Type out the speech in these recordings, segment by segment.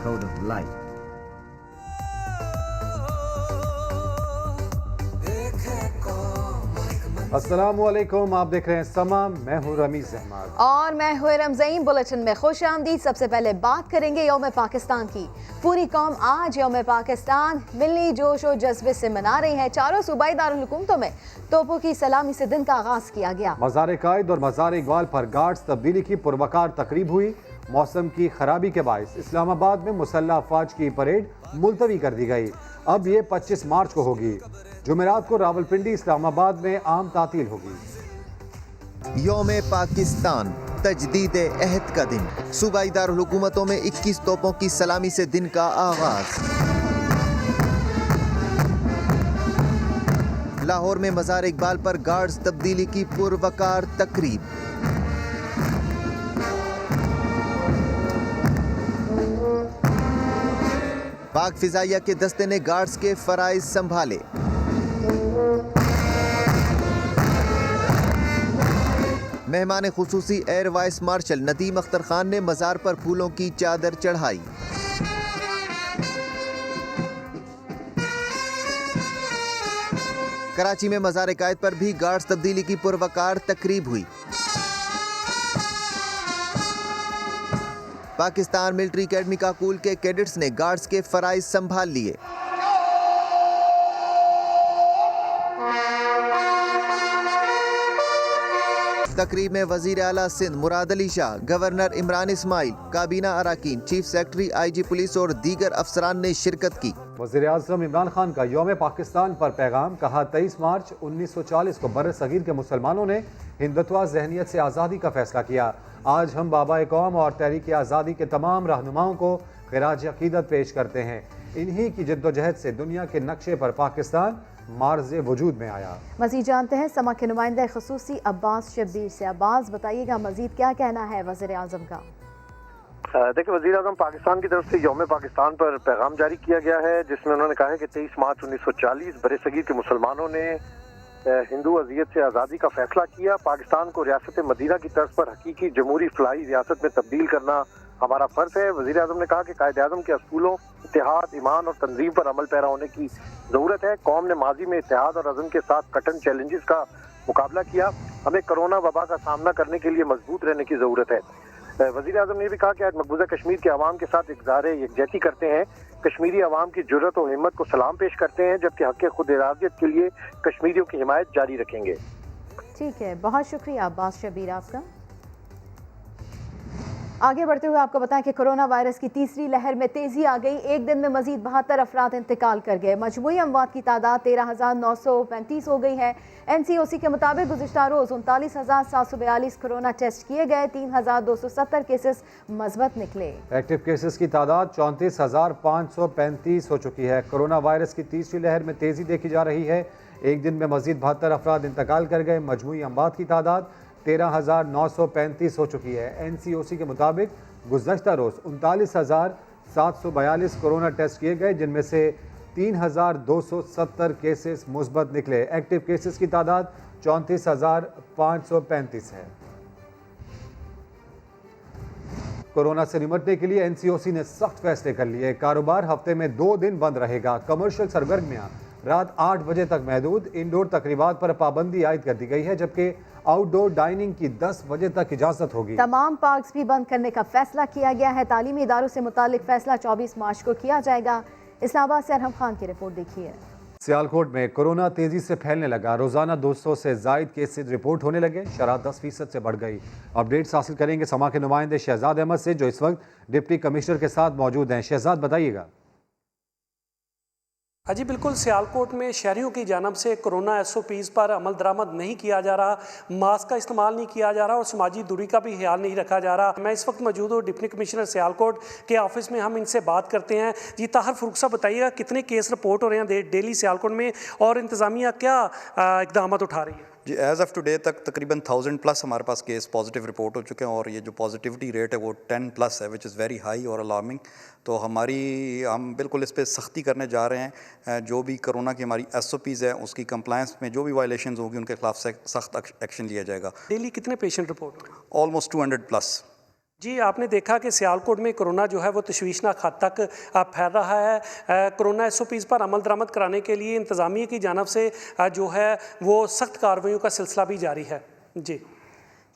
code of life. अस्सलामुअलैकुम, आप देख रहे हैं समा। मैं हूँ रमीज अहमद और मैं हूँ रमज़ीन। बुलेटिन में खुश आमदीद। सबसे पहले बात करेंगे यौम पाकिस्तान की। पूरी कौम आज यौम पाकिस्तान मिली जोश और जज्बे से मना रही है। चारों सूबाई दारुल हुकूमतों में तोपों की सलामी से दिन का आगाज किया गया। मज़ार कायद और मज़ार इकबाल पर गार्ड्स तब्दीली की पुरवकार तकरीब हुई। मौसम की खराबी के बायस इस्लामाबाद में मुसल्लह अफवाज की परेड मुलतवी कर दी गई। अब ये 25 मार्च को होगी। जुमेरात को रावलपिंडी इस्लामाबाद में आम तातील होगी। यौम पाकिस्तान तजदीद अहद का दिन। सूबाई दारुल हुकूमतों में 21 तोपों की सलामी से दिन का आगाज। लाहौर में मज़ार इकबाल पर गार्ड्स तब्दीली की पुरवकार तकरीब। पाक फिजाइया के दस्ते ने गार्ड्स के फराइज संभाले। मेहमान खुसूसी air vice marshal Nadeem Akhtar Khan ने मज़ार पर फूलों की चादर चढ़ाई। कराची में मज़ार कायद पर भी गार्ड्स तब्दीली की पुरवकार तकरीब हुई। पाकिस्तान मिलिट्री एकेडमी काकूल के कैडेट्स ने गार्ड्स के फराइज संभाल लिए। तकरीब में वजीर आला सिंध मुराद अली शाह, गवर्नर इमरान इस्माइल, काबीना अराकीन, चीफ सेक्रेटरी IG पुलिस और दीगर अफसरान ने शिरकत की। वज़ीर आज़म इमरान खान का यौम पाकिस्तान पर पैगाम। कहा 23 मार्च 1940 को बर सगीर के मुसलमानों ने हिंदुत्वा जहनीत से आज़ादी का फैसला किया। आज हम बाबा कौम और तहरीक आज़ादी के तमाम रहनुमाओं को खिराज अकीदत पेश करते हैं। इन्हीं की जद्दोजहद से दुनिया के नक्शे पर पाकिस्तान मार्ज़े वजूद में आया। मज़ीद जानते हैं समा के नुमाइंदा खसूसी अब्बास शब्बीर से। अब्बास, बताइएगा मज़ीद क्या कहना है वज़ीर आज़म का? देखिए, वज़ीर आज़म पाकिस्तान की तरफ से यौम पाकिस्तान पर पैगाम जारी किया गया है, जिसमें उन्होंने कहा है कि 23 मार्च 1940 बर सगीर के मुसलमानों ने हिंदू अज़ियत से आज़ादी का फैसला किया। पाकिस्तान को रियासत मदीना की तर्ज पर हकीकी जमहूरी फलाई रियासत में तब्दील करना हमारा फ़र्ज़ है। वज़ीर आज़म ने कहा कि कायद आज़म के असूलों, इत्तेहाद, ईमान और तंजीम पर अमल पैरा होने की ज़रूरत है। कौम ने माजी में इत्तेहाद और अज़म के साथ कठिन चैलेंजेस का मुकाबला किया। हमें कोरोना वबा का सामना करने के लिए मजबूत रहने की ज़रूरत है। वज़ीर आज़म ने भी कहा कि आज मकबूजा कश्मीर के अवाम के साथ इक़रार यकजहती करते हैं। कश्मीरी अवाम की जुर्रत और हिम्मत को सलाम पेश करते हैं, जबकि हक़ खुद इरादियत के लिए कश्मीरियों की हिमायत जारी रखेंगे। ठीक है, बहुत शुक्रिया अब्बास शब्बीर आपका। आगे बढ़ते हुए आपको बताएं कि कोरोना वायरस की तीसरी लहर में तेजी आ गई। एक दिन में मजीद 72 अफराद इंतकाल कर गए। मजमूई अमवात की तादाद 13,935 हो गई है। NCOC के मुताबिक गुज़िश्ता रोज़ 39,742 कोरोना टेस्ट किए गए। 3,270 केसेस मस्बत निकले। एक्टिव केसेस की तादाद 34,535 हो चुकी है। कोरोना वायरस की तीसरी लहर में तेजी देखी जा रही है। एक दिन में मजीद 72 अफराद इंतकाल कर गए। मजमूई अमवात की तादाद 13,935 हो चुकी है। NCOC के मुताबिक गुज़श्ता रोज़ 39,742 कोरोना टेस्ट किए गए, जिनमें से 3,270 केसेस मुस्बत निकले। एक्टिव केसेस की तादाद 34,535 है। कोरोना से निपटने के लिए NCOC ने सख्त फैसले कर लिए। कारोबार हफ्ते में 2 दिन बंद रहेगा। कमर्शियल सरगर्मियां रात 8 बजे तक महदूद। इंडोर तकरीबात पर पाबंदी आयद कर दी गई है, जबकि आउटडोर डाइनिंग की 10 बजे तक इजाजत होगी। तमाम पार्क्स भी बंद करने का फैसला किया गया है। तालीमी इदारों से मुतालिक फैसला 24 मार्च को किया जाएगा। इस्लामाबाद से अरहम खान की रिपोर्ट देखिए। सियालकोट में कोरोना तेजी से फैलने लगा। रोजाना 200 से जायद केसेज रिपोर्ट होने लगे। शरह 10% से बढ़ गई। अपडेट्स हासिल करेंगे समा के नुमाइंदे शहजाद अहमद से, जो इस वक्त डिप्टी कमिश्नर के साथ मौजूद हैं। शहजाद, बताइएगा। हाँ जी, बिल्कुल। सियालकोट में शहरियों की जानब से कोरोना SOPs पर अमल दरामद नहीं किया जा रहा, मास्क का इस्तेमाल नहीं किया जा रहा और समाजी दूरी का भी ख्याल नहीं रखा जा रहा। मैं इस वक्त मौजूद हूँ डिप्टी कमिश्नर सियालकोट के ऑफिस में। हम इनसे बात करते हैं। जी ताहर फरूख साहब, बताइएगा कितने केस रिपोर्ट हो रहे हैं डेली सियालकोट में और इंतज़ामिया क्या इकदाम उठा रही है? जी, एज़ ऑफ टुडे तक तकरीबन 1000+ हमारे पास केस पॉजिटिव रिपोर्ट हो चुके हैं और ये जो पॉजिटिविटी रेट है वो 10+ है, विच इज़ वेरी हाई और अलार्मिंग। तो हम बिल्कुल इस पर सख्ती करने जा रहे हैं। जो भी कोरोना की हमारी SOPs है उसकी कंप्लायंस में जो भी वायलेशंस होगी उनके खिलाफ सख्त एक्शन लिया जाएगा। डेली कितने पेशेंट रिपोर्ट हो रहे हैं? ऑलमोस्ट 200+। जी, आपने देखा कि सियालकोट में कोरोना जो है वो तशवीशनाक हद तक फैल रहा है। कोरोना SOPs पर अमल दरामद कराने के लिए इंतज़ामिया की जानब से जो है वो सख्त कार्रवाइयों का सिलसिला भी जारी है। जी,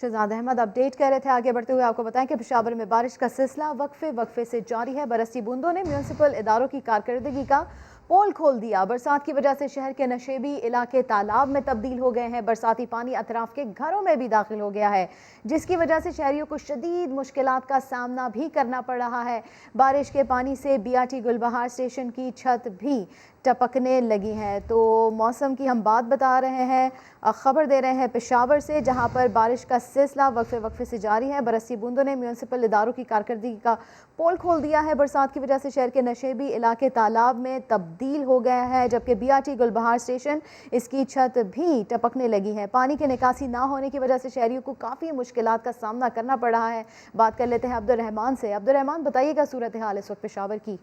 शहजाद अहमद अपडेट कर रहे थे। आगे बढ़ते हुए आपको बताएं कि पेशावर में बारिश का सिलसिला वक्फे से जारी है। बरसती बूंदों ने म्यूनसिपल इदारों की कारकर्दगी का पोल खोल दिया। बरसात की वजह से शहर के नशेबी इलाके तालाब में तब्दील हो गए हैं। बरसाती पानी अतराफ के घरों में भी दाखिल हो गया है, जिसकी वजह से शहरियों को शदीद मुश्किलात का सामना भी करना पड़ रहा है। बारिश के पानी से BRT गुलबहार स्टेशन की छत भी टपकने लगी है। तो मौसम की हम बात बता रहे हैं, ख़बर दे रहे हैं पेशावर से, जहां पर बारिश का सिलसिला वक्फे से जारी है। बरसी बूंदों ने म्यूनसिपल इदारों की कारकर्दगी का पोल खोल दिया है। बरसात की वजह से शहर के नशेबी इलाके तालाब में तब्दील हो गया है, जबकि BRT गुलबहार स्टेशन इसकी छत भी टपकने लगी है। पानी की निकासी ना होने की वजह से शहरियों को काफ़ी मुश्किलात का सामना करना पड़ रहा है। बात कर लेते हैं अब्दुर्रहमान से। अब्दुर्रहमान, बताइएगा सूरत हाल इस वक्त पेशावर की।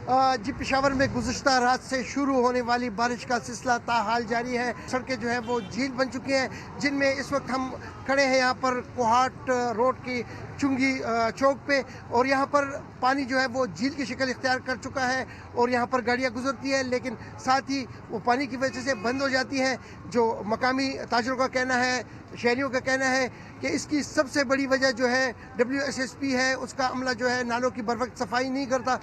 जी, पेशावर में गुज़िश्ता रात से शुरू होने वाली बारिश का सिलसिला ताहाल जारी है। सड़कें जो है वो झील बन चुकी हैं, जिनमें इस वक्त हम खड़े हैं यहाँ पर कोहाट रोड की चुंगी चौक पे, और यहाँ पर पानी जो है वो झील की शक्ल इख्तियार कर चुका है और यहाँ पर गाड़ियाँ गुजरती है, लेकिन साथ ही वो पानी की वजह से बंद हो जाती हैं। जो मकामी ताजरों का कहना है, शहरियों का कहना है कि इसकी सबसे बड़ी वजह जो है WSSP है, उसका अमला जो है नालों की बरवक्त सफाई नहीं करता।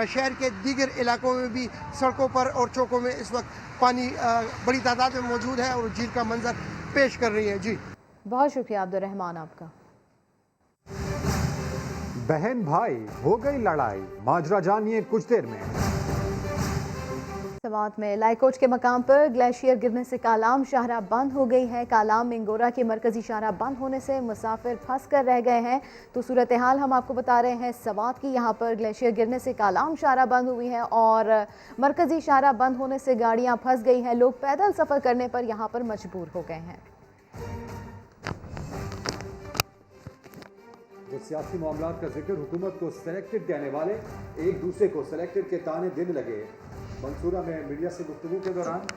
शहर के दीगर इलाकों में भी सड़कों पर और चौकों में इस वक्त पानी बड़ी तादाद में मौजूद है और झील का मंजर पेश कर रही है। जी, बहुत शुक्रिया अब्दुर्रहमान आपका। बहन भाई हो गई लड़ाई, माजरा जानिए कुछ देर में। समात में लाइकोच के मकाम पर ग्लेशियर गिरने से कालाम शाहराह बंद हो गई है। कालाम मिंगोरा की मरकजी शाहराह बंद होने से मुसाफिर फंस कर रह गए हैं। तो सूरत हाल हम आपको बता रहे हैं समात की। यहाँ पर ग्लेशियर गिरने से कालाम शाहराह बंद हुई है और मरकजी शाहराह बंद होने से गाड़ियाँ फंस गई हैं। लोग पैदल सफ़र करने पर यहाँ पर मजबूर हो गए हैं। जो सियासी मामलात का जिक्र हुकूमत को सेलेक्टेड कहने वाले एक दूसरे को सेलेक्टेड के ताने देने लगे। मंसूरा में मीडिया से गुफ्तगू के दौरान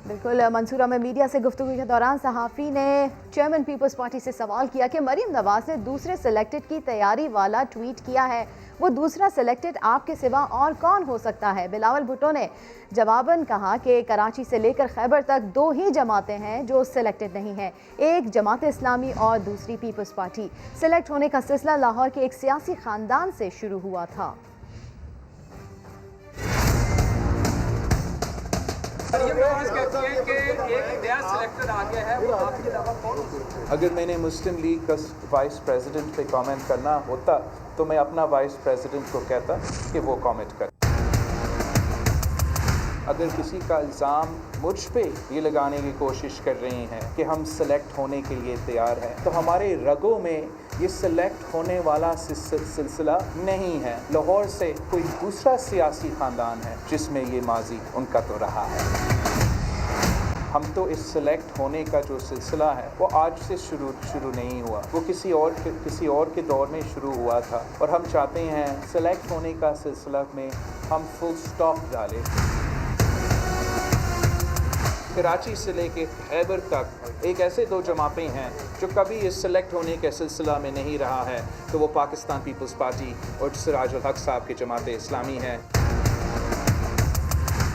बिल्कुल, मंसूरा में मीडिया से गुफ्तगू के दौरान सहाफ़ी ने चेयरमैन पीपल्स पार्टी से सवाल किया कि मरीम नवाज ने दूसरे सेलेक्टेड की तैयारी वाला ट्वीट किया है, वो दूसरा सेलेक्टेड आपके सिवा और कौन हो सकता है। बिलावल भुट्टो ने जवाबन कहा कि कराची से लेकर खैबर तक 2 ही जमातें हैं जो सेलेक्टेड नहीं हैं, एक जमात इस्लामी और दूसरी पीपल्स पार्टी। सेलेक्ट होने का सिलसिला लाहौर के एक सियासी ख़ानदान से शुरू हुआ था। अगर मैंने मुस्लिम लीग का वाइस प्रेसिडेंट पे कमेंट करना होता तो मैं अपना वाइस प्रेसिडेंट को कहता कि वो कमेंट कर। अगर किसी का इल्ज़ाम मुझ पे ये लगाने की कोशिश कर रहे हैं कि हम सेलेक्ट होने के लिए तैयार हैं, तो हमारे रगों में ये सेलेक्ट होने वाला सिलसिला नहीं है। लाहौर से कोई दूसरा सियासी ख़ानदान है जिसमें ये माजी उनका तो रहा है। हम तो इस सेलेक्ट होने का जो सिलसिला है वो आज से शुरू नहीं हुआ, वो किसी और के दौर में शुरू हुआ था, और हम चाहते हैं सेलेक्ट होने का सिलसिला में हम फुल स्टॉप डालें। कराची से लेके खैबर तक एक ऐसे 2 जमातें हैं जो कभी इस सेलेक्ट होने के सिलसिला में नहीं रहा है, तो वो पाकिस्तान पीपल्स पार्टी और सिराजुल हक साहब की जमात इस्लामी है।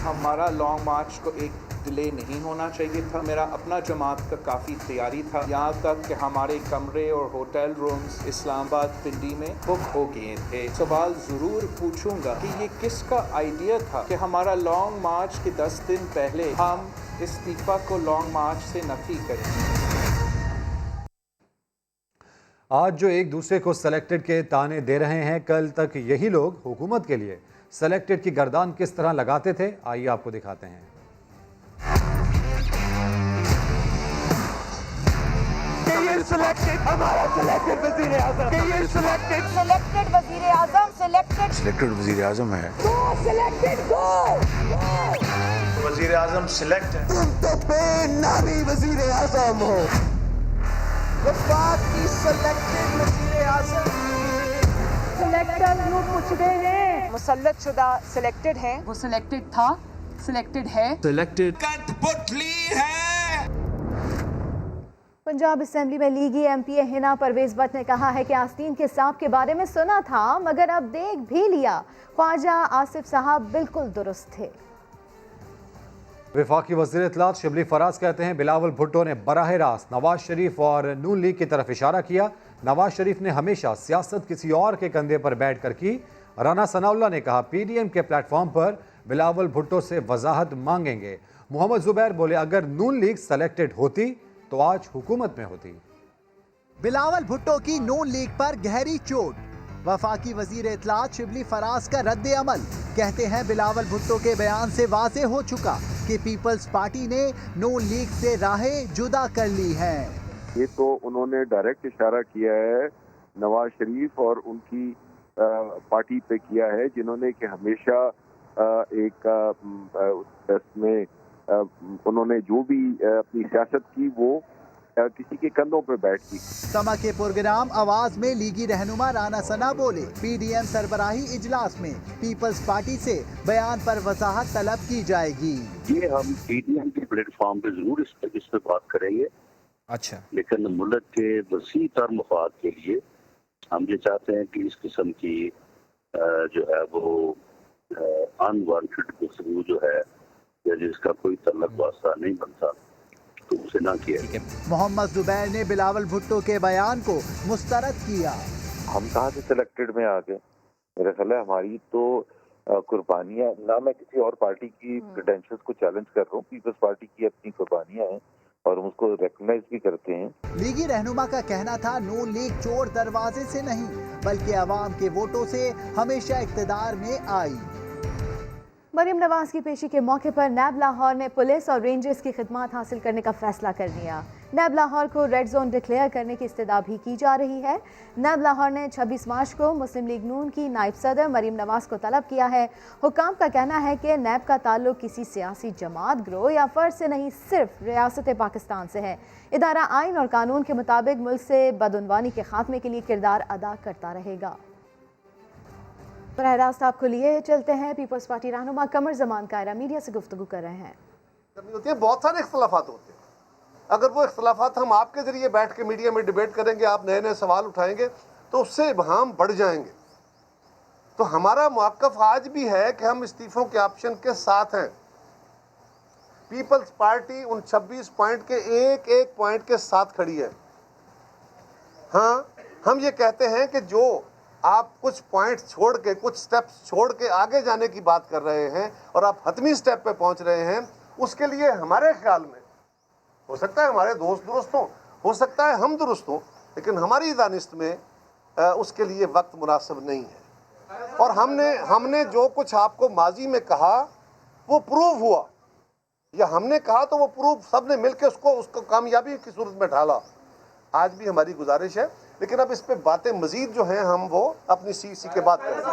हमारा लॉन्ग मार्च को एक डिले नहीं होना चाहिए था। मेरा अपना जमात का काफ़ी तैयारी था, यहाँ तक कि हमारे कमरे और होटल रूम्स इस्लामाबाद पिंडी में बुक हो गए थे। सवाल ज़रूर पूछूंगा कि ये किसका आइडिया था कि हमारा लॉन्ग मार्च के 10 दिन पहले हम इस्तीफ़ा को लॉन्ग मार्च से नफी करें। आज जो एक दूसरे को सेलेक्टेड के ताने दे रहे हैं, कल तक यही लोग हुकूमत के लिए सेलेक्टेड की गर्दान किस तरह लगाते थे, आइए आपको दिखाते हैं। सेलेक्टेड वजीर आजम है। वजीर आजम सिलेक्ट है। तुम तो बेनामी वजीर आजम हो। सेलेक्टेड वजीर आजम। सिलेक्टर यूँ पूछते हैं, मुसल्लत शुदा सिलेक्टेड है, वो सिलेक्टेड था, सिलेक्टेड है, सिलेक्टेड कठपुतली है। पंजाब असेंबली में लीगी एमपी हिना परवेज भट्ट ने कहा है कि आस्तीन के सांप के बारे में सुना था मगर अब देख भी लिया। ख्वाजा आसिफ साहब बिल्कुल दुरुस्त थे। वफाकी वज़ीर इत्तलात शिबली फराज कहते हैं बिलावल भुट्टो ने बराह रास्त नवाज शरीफ और नून लीग की तरफ इशारा किया। नवाज शरीफ ने हमेशा सियासत किसी और के कंधे पर बैठ कर की। राना सनाउल्लाह ने कहा पीडीएम के प्लेटफॉर्म पर बिलावल भुट्टो से वजाहत मांगेंगे। मोहम्मद जुबैर बोले अगर नून लीग सेलेक्टेड होती तो आज हुकूमत में होती। बिलावल भुट्टो की नून लीग पर गहरी चोट। वफाकी वजीर इत्तलात शिबली फराज का रद्द अमल। कहते हैं बिलावल भुट्टो के बयान से वाज़ेह हो चुका कि पीपल्स पार्टी ने नून लीग से राहें जुदा कर ली हैं। ये तो उन्होंने डायरेक्ट इशारा किया है नवाज शरीफ और उनकी पार्टी पे किया है जिन्होंने कि हमेशा इसमें उन्होंने जो भी अपनी सियासत की वो किसी के कंधों पे बैठ की। समा के प्रोग्राम आवाज में लीगी रहनुमा राना सना बोले पीडीएम सरबराही इजलास में पीपल्स पार्टी से बयान पर वजाहत तलब की जाएगी। ये हम पीडीएम के प्लेटफॉर्म पे जरूर इस पे बात करेंगे। अच्छा, लेकिन मुल्क के वसी तर मफाद के लिए हम ये चाहते हैं कि इस किस्म की जो है वो अनवांटेड गुफ्तगू जो है या जिसका कोई तल्लुक वास्ता नहीं बनता तो उसे ना किया। मोहम्मद जुबैर ने बिलावल भुट्टो के बयान को मुस्तरद किया। हम कहाँ से सिलेक्टेड में आ गए? मेरा ख्याल है हमारी तो कुर्बानियाँ, ना मैं किसी और पार्टी की क्रेडेंशियल्स को चैलेंज कर रहा हूँ, पीपल्स पार्टी की अपनी कुर्बानियाँ हैं और हम उसको रिकॉग्नाइज भी करते हैं। लीगी रहनुमा का कहना था नून लीग चोर दरवाजे से नहीं बल्कि अवाम के वोटों से हमेशा इक्तदार में आई। मरीम नवाज की पेशी के मौके पर नैब लाहौर ने पुलिस और रेंजर्स की खिदमत हासिल करने का फैसला कर लिया। नैब लाहौर को रेड जोन डिक्लेयर करने की इस्तदा भी की जा रही है। नैब लाहौर ने 26 मार्च को मुस्लिम लीग नून की नायब सदर मरीम नवाज को तलब किया है। हुकाम का कहना है कि नैब का ताल्लुक किसी सियासी जमात, ग्रोह या फर्द से नहीं, सिर्फ रियासत पाकिस्तान से है। इदारा आइन और कानून के मुताबिक मुल्क से बदउनवानी के खात्मे के लिए किरदार अदा करता रहेगा। बराह रास्त आपको लिए चलते हैं पीपल्स पार्टी रहनुमा कमर जमान कायरा मीडिया से गुफ्तगू कर रहे हैं। होती है, बहुत सारे इख्तलाफात होते हैं। अगर वो इख्तलाफात हम आपके जरिए बैठ के मीडिया में डिबेट करेंगे, आप नए नए सवाल उठाएंगे तो उससे इबहाम बढ़ जाएंगे। तो हमारा मौक़िफ़ आज भी है कि हम इस्तीफ़ों के ऑप्शन के साथ हैं। पीपल्स पार्टी उन 26 पॉइंट के एक एक पॉइंट के साथ खड़ी है। हाँ, हम ये कहते हैं कि जो आप कुछ पॉइंट छोड़ के, कुछ स्टेप्स छोड़ के आगे जाने की बात कर रहे हैं और आप हतमी स्टेप पे पहुंच रहे हैं, उसके लिए हमारे ख्याल में हो सकता है हमारे दोस्त दुरुस्त हो सकता है हम दुरुस्त हों, लेकिन हमारी दानिश्त में उसके लिए वक्त मुनासिब नहीं है। और हमने जो कुछ आपको माजी में कहा वो प्रूव हुआ, या हमने कहा तो वो प्रूव सब ने मिलकर उसको कामयाबी की सूरत में ढाला। आज भी हमारी गुजारिश है, लेकिन अब इस पे बातें मजीद जो हैं हम वो अपनी सीसी के बाद करेंगे।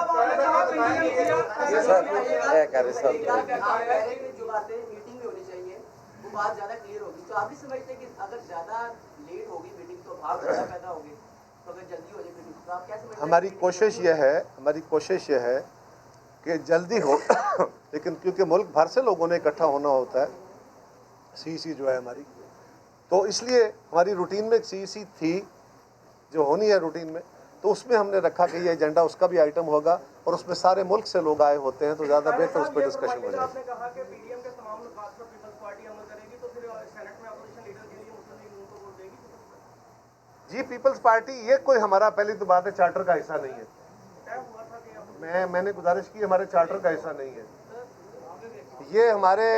हमारी कोशिश यह है कि जल्दी हो लेकिन क्योंकि मुल्क भर से लोगों ने इकट्ठा होना होता है, सीसी जो है हमारी, तो इसलिए हमारी रूटीन में एक सीसी थी जो होनी है रूटीन में, तो उसमें हमने रखा कि ये एजेंडा उसका भी आइटम होगा और उसमें सारे मुल्क से लोग आए होते हैं तो ज़्यादा बेहतर उस पर डिस्कशन हो जाएगी। जी, पीपल्स पार्टी ये कोई हमारा, पहली तो बात है, चार्टर का हिस्सा नहीं है। मैंने गुजारिश की, हमारे चार्टर का हिस्सा नहीं है। ये हमारे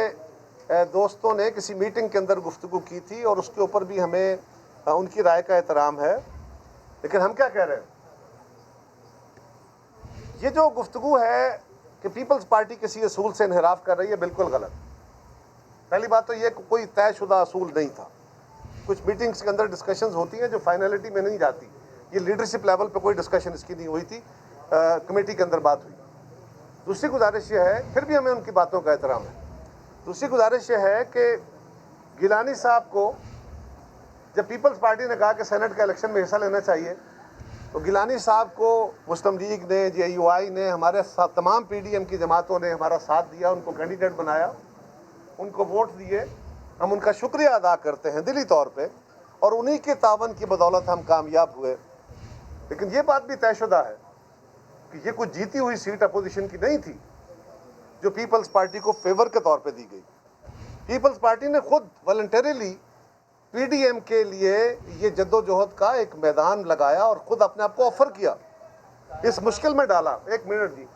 दोस्तों ने किसी मीटिंग के अंदर गुफ्तगू की थी और उसके ऊपर भी हमें उनकी राय का एहतराम है। लेकिन हम क्या कह रहे हैं, ये जो गुफ्तगू है कि पीपल्स पार्टी किसी असूल से इनहराफ कर रही है, बिल्कुल गलत। पहली बात तो ये कोई तयशुदा असूल नहीं था। कुछ मीटिंग्स के अंदर डिस्कशंस होती हैं जो फाइनलिटी में नहीं जाती। ये लीडरशिप लेवल पे कोई डिस्कशन इसकी नहीं हुई थी, कमेटी के अंदर बात हुई। दूसरी गुजारिश ये है, फिर भी हमें उनकी बातों का एहतराम है, दूसरी गुजारिश ये है कि गिलानी साहब को जब पीपल्स पार्टी ने कहा कि सेनेट का इलेक्शन में हिस्सा लेना चाहिए, तो गिलानी साहब को मुस्लिम लीग ने, JUI ने, हमारे तमाम PDM की जमातों ने हमारा साथ दिया, उनको कैंडिडेट बनाया, उनको वोट दिए। हम उनका शुक्रिया अदा करते हैं दिली तौर पे। और उन्हीं के तावन की बदौलत हम कामयाब हुए। लेकिन ये बात भी तयशुदा है कि ये कुछ जीती हुई सीट अपोजिशन की नहीं थी जो पीपल्स पार्टी को फेवर के तौर पे दी गई। पीपल्स पार्टी ने खुद वॉलंटरीली पीडीएम के लिए ये जद्दोजहद का एक मैदान लगाया और खुद अपने आप को ऑफर किया, इस मुश्किल में डाला। एक मिनट जी,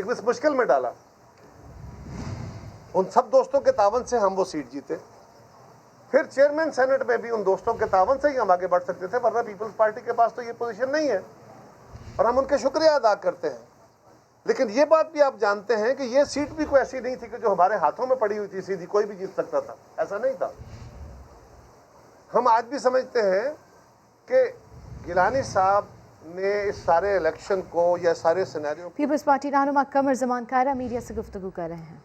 इस मुश्किल में डाला। उन सब दोस्तों के तावन से हम वो सीट जीते। फिर चेयरमैन सेनेट में भी उन दोस्तों के तावन से ही हम आगे बढ़ सकते थे, वरना पीपल्स पार्टी के पास तो ये पोजीशन नहीं है और हम उनके शुक्रिया अदा करते हैं। लेकिन ये बात भी आप जानते हैं कि ये सीट भी कोई ऐसी नहीं थी कि जो हमारे हाथों में पड़ी हुई थी, सीधी कोई भी जीत सकता था, ऐसा नहीं था। हम आज भी समझते हैं कि गिलानी साहब ने इस सारे इलेक्शन को या सारे सिनेरियो। पीपल्स पार्टी रहनुमा कमर जमान कायरा मीडिया से गुफ्तगू कर रहे हैं।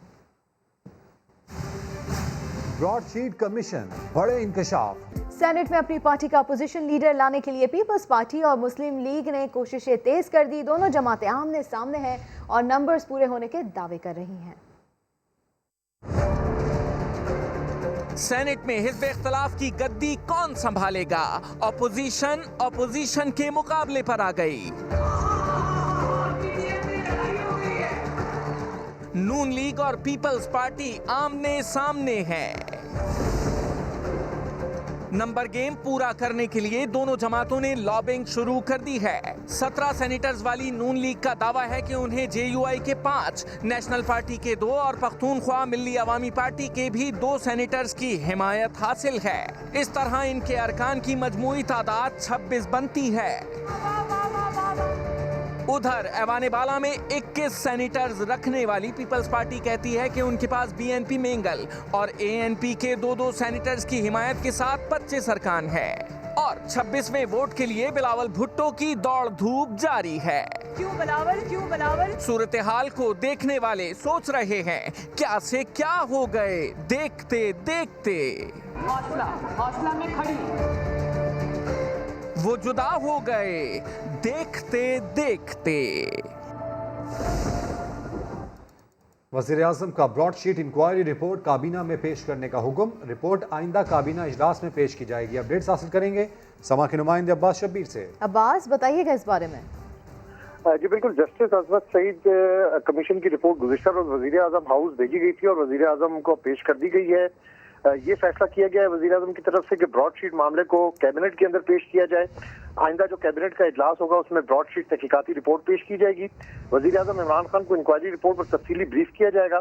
ब्रॉडशीट कमीशन, बड़े इंकशाफ। सेनेट में अपनी पार्टी का अपोजिशन लीडर लाने के लिए पीपल्स पार्टी और मुस्लिम लीग ने कोशिशें तेज कर दी। दोनों जमातें आमने सामने हैं और नंबर्स पूरे होने के दावे कर रही हैं। सेनेट में हिज़्ब इख्तिलाफ की गद्दी कौन संभालेगा? ऑपोजिशन के मुकाबले पर आ गई। नून लीग और पीपल्स पार्टी आमने सामने है। नंबर गेम पूरा करने के लिए दोनों जमातों ने लॉबिंग शुरू कर दी है। 17 सेनेटर्स वाली नून लीग का दावा है कि उन्हें जेयूआई के 5, नेशनल पार्टी के 2 और पख्तूनख्वा मिल्ली अवामी पार्टी के भी 2 सेनेटर्स की हिमायत हासिल है। इस तरह इनके अरकान की मजमूई तादाद 26 बनती है। उधर ऐवान बाला में 21 सेनेटर्स रखने वाली पीपल्स पार्टी कहती है कि उनके पास बीएनपी मेंगल और एएनपी के 2-2 सेनेटर्स की हिमायत के साथ 25 अरकान है और 26वें वोट के लिए बिलावल भुट्टो की दौड़ धूप जारी है। क्यों बिलावल? सूरत हाल को देखने वाले सोच रहे हैं क्या से क्या हो गए देखते देखते। हौसला में खड़ी वो जुदा हो गए देखते देखते। वज़ीर-ए-आज़म का ब्रॉडशीट इंक्वायरी रिपोर्ट काबीना में पेश करने का हुक्म। रिपोर्ट आइंदा काबीना इजलास में पेश की जाएगी। अपडेट्स हासिल करेंगे समा के नुमाइंदे अब्बास शब्बीर से। अब्बास, बताइएगा इस बारे में। जी बिल्कुल, जस्टिस अजमत सईद कमीशन की रिपोर्ट गुज़िश्ता रोज वज़ीर-ए-आज़म हाउस भेजी गई थी और वज़ीर-ए-आज़म को पेश कर दी गई है। ये फैसला किया गया है वज़ीर-ए-आज़म की तरफ से कि ब्रॉडशीट मामले को कैबिनेट के अंदर पेश किया जाए। आइंदा जो कैबिनेट का इजलास होगा उसमें ब्रॉडशीट तहकीकाती रिपोर्ट पेश की जाएगी। वज़ीर-ए-आज़म इमरान खान को इंक्वायरी रिपोर्ट पर तफसीली ब्रीफ किया जाएगा,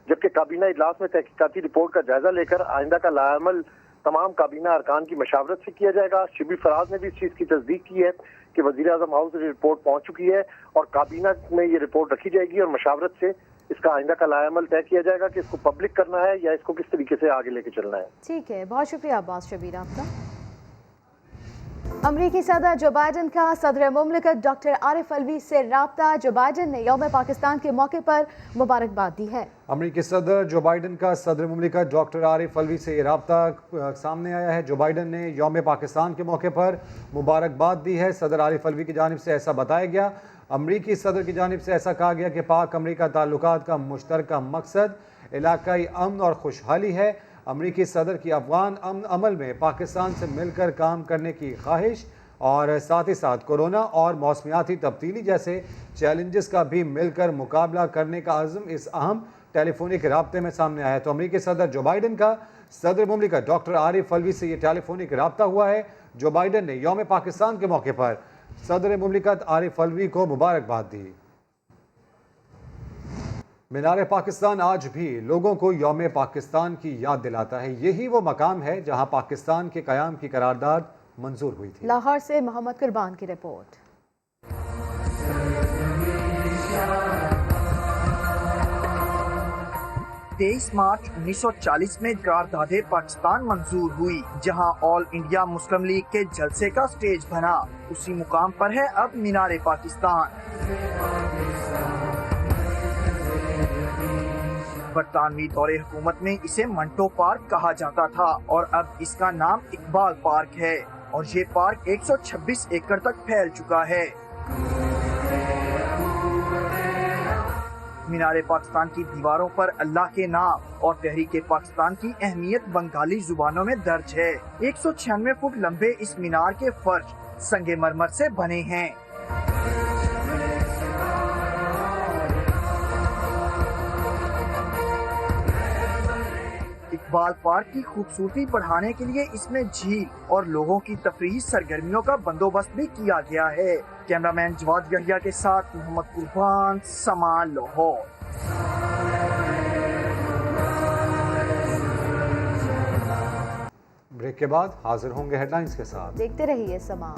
जबकि काबीना इजलास में तहकीकाती रिपोर्ट का जायजा लेकर आइंदा का लाअमल तमाम काबीना अरकान की मशावरत से किया जाएगा। शिबली फराज ने भी इस चीज़ की तस्दीक की है कि वज़ीर-ए-आज़म हाउस से रिपोर्ट पहुंच चुकी है और काबीना में ये रिपोर्ट रखी जाएगी और मशावरत से इसका आइंदा का लाअमल तय किया जाएगा कि इसको पब्लिक करना है या इसको किस तरीके से आगे लेके चलना है। ठीक है, बहुत शुक्रिया अब्बास शबीर आपका। अमरीकी सदर जो बाइडन का सदर मुमलिकत डॉक्टर आरिफ अलवी से राब्ता। जो बाइडन ने यौम पाकिस्तान के मौके पर मुबारकबाद दी है। अमरीकी सदर जो बाइडन का सदर मुमलिकत डॉक्टर आरिफ अलवी से ये राब्ता सामने आया है। जो बाइडन ने यौम पाकिस्तान के मौके पर मुबारकबाद दी है। सदर आरिफ अलवी की जानिब से ऐसा बताया गया। अमरीकी सदर की जानिब से ऐसा कहा गया कि पाक अमरीका ताल्लुकात का मुश्तरका मकसद इलाकाई अमन और खुशहाली है। अमरीकी सदर की अफगान अमन अमल में पाकिस्तान से मिलकर काम करने की ख्वाहिश और साथ ही साथ कोरोना और मौसमियाती तब्दीली जैसे चैलेंजेस का भी मिलकर मुकाबला करने का अज़्म इस अहम टेलीफोनिक राब्ते में सामने आया। तो अमरीकी सदर जो बाइडन का सदर मुमलिकत डॉक्टर आरिफ अलवी से ये टेलीफोनिक राब्ता हुआ है। जो बाइडन ने यौम पाकिस्तान के मौके पर सदर मुमलिकत आरिफ अलवी को मुबारकबाद दी। मीनार पाकिस्तान आज भी लोगों को यौम पाकिस्तान की याद दिलाता है। यही वो मकाम है जहां पाकिस्तान के क़याम की करारदाद मंजूर हुई थी। लाहौर से मोहम्मद कुर्बान की रिपोर्ट। 23 मार्च 1940 में करारदादे पाकिस्तान मंजूर हुई, जहां ऑल इंडिया मुस्लिम लीग के जलसे का स्टेज बना। उसी मुकाम पर है अब मीनार पाकिस्तान। बरतानवी दौरे हुकूमत में इसे मंटो पार्क कहा जाता था और अब इसका नाम इकबाल पार्क है और ये पार्क 126 एकड़ तक फैल चुका है। मीनार पाकिस्तान की दीवारों पर अल्लाह के नाम और तहरीक पाकिस्तान की अहमियत बंगाली जुबानों में दर्ज है। 196 फुट लंबे इस मीनार के फर्श संगमरमर से बने हैं। इकबाल पार्क की खूबसूरती बढ़ाने के लिए इसमें झील और लोगों की तफरीही सरगर्मियों का बंदोबस्त भी किया गया है। कैमरामैन जवाद यहिया के साथ मोहम्मद कुर्बान, समा, लाहौर। ब्रेक के बाद हाजिर होंगे हेडलाइंस के साथ। देखते रहिए समा।